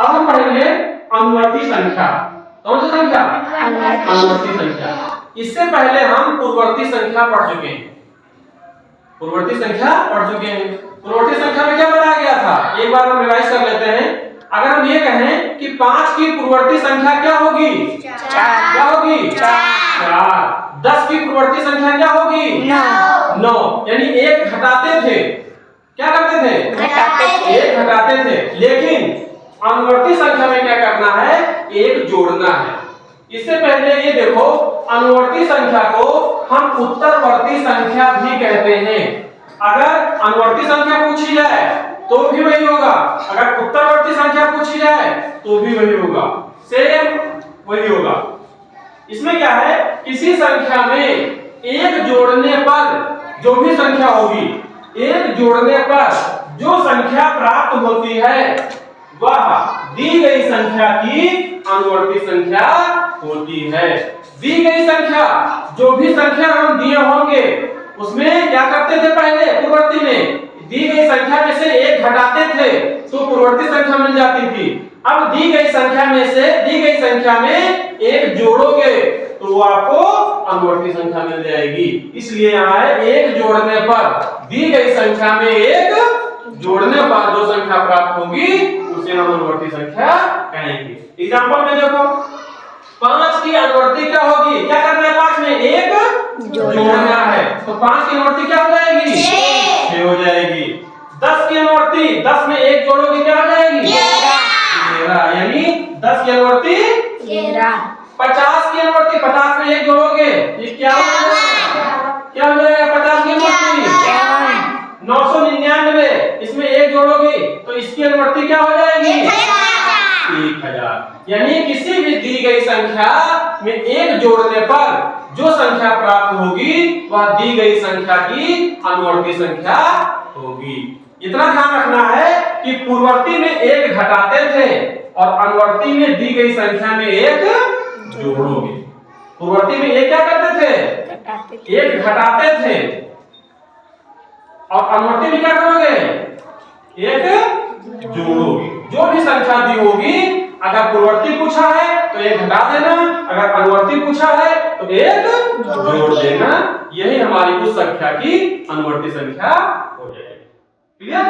अब हम पढ़ेंगे अनुवर्ती संख्या। कौन सी संख्या? अनुवर्ती संख्या। इससे पहले हम पूर्ववर्ती संख्या पढ़ चुके हैं। पूर्ववर्ती संख्या पढ़ चुके हैं। पूर्ववर्ती संख्या में क्या बताया गया था, एक बार हम रिवाइज कर लेते हैं। अगर हम ये कहें कि 5 की पूर्ववर्ती संख्या क्या होगी? 4। क्या होगी? 4। 10 की पूर्ववर्ती संख्या क्या होगी? 9। यानी एक घटाते थे, क्या करते थे? एक घटाते थे। लेकिन अनुवर्ती संख्या में क्या करना है? एक जोड़ना है। इससे पहले ये देखो, अनुवर्ती संख्या को हम उत्तरवर्ती संख्या भी कहते हैं। अगर अनुवर्ती संख्या पूछी जाए तो भी वही होगा, अगर उत्तरवर्ती संख्या पूछी जाए तो भी वही होगा, सेम वही होगा। इसमें क्या है, किसी संख्या में एक जोड़ने पर जो भी संख्या होगी, एक जोड़ने पर जो संख्या प्राप्त होती है वह दी गई संख्या की अनुवर्ती संख्या होती है। दी गई संख्या, जो भी संख्या हम दिए होंगे उसमें क्या करते थे पहले पूर्ववर्ती में, दी गई संख्या में से एक घटाते थे तो पूर्ववर्ती संख्या मिल जाती थी। अब दी गई संख्या में से दी गई संख्या में एक जोड़ोगे तो वो आपको अनुवर्ती संख्या मिल जाएगी। इसलिए यहाँ है एक जोड़ने पर, दी गई संख्या में एक जोड़ने पर जो संख्या प्राप्त होगी उसे हम अनुवर्ती संख्या कहेंगे। एग्जांपल में देखो, 5 की अनुवर्ती क्या होगी? क्या करना है? 5 में एक जोड़ना है, तो 5 की अनुवर्ती क्या हो जाएगी? 6 हो जाएगी। 10 की अनुवर्ती, 10 में एक जोड़ोगे क्या हो जाएगी? 13। यानी 10 की अनुवर्ती 13। 50 की अनुवर्ती, 50 में एक जोड़ोगे ये क्या हो जाएगा? क्या हो जाएगा 50 की अनुवर्ती? 999। इसमें एक जोड़ोगे तो इसकी अनुवर्ती क्या हो जाएगी? 1000। यानी किसी भी दी गई संख्या में एक जोड़ने पर जो संख्या प्राप्त होगी वह दी गई संख्या की अनुवर्ती संख्या होगी। इतना ध्यान रखना है कि पूर्ववर्ती में एक घटाते थे और अनुवर्ती में दी गई संख्या में एक जोड़ोगे। पूर्ववर्ती में एक क्या करते थे? एक घटाते थे, और अनुवर्ती में क्या करोगे? एक जोड़ोगे। जो भी संख्या दी होगी, अगर पूर्ववर्ती पूछा है तो एक घटा देना, अगर अनुवर्ती पूछा है तो एक जोड़ देना। यही हमारी उस संख्या की अनुवर्ती संख्या हो जाएगी। क्लियर?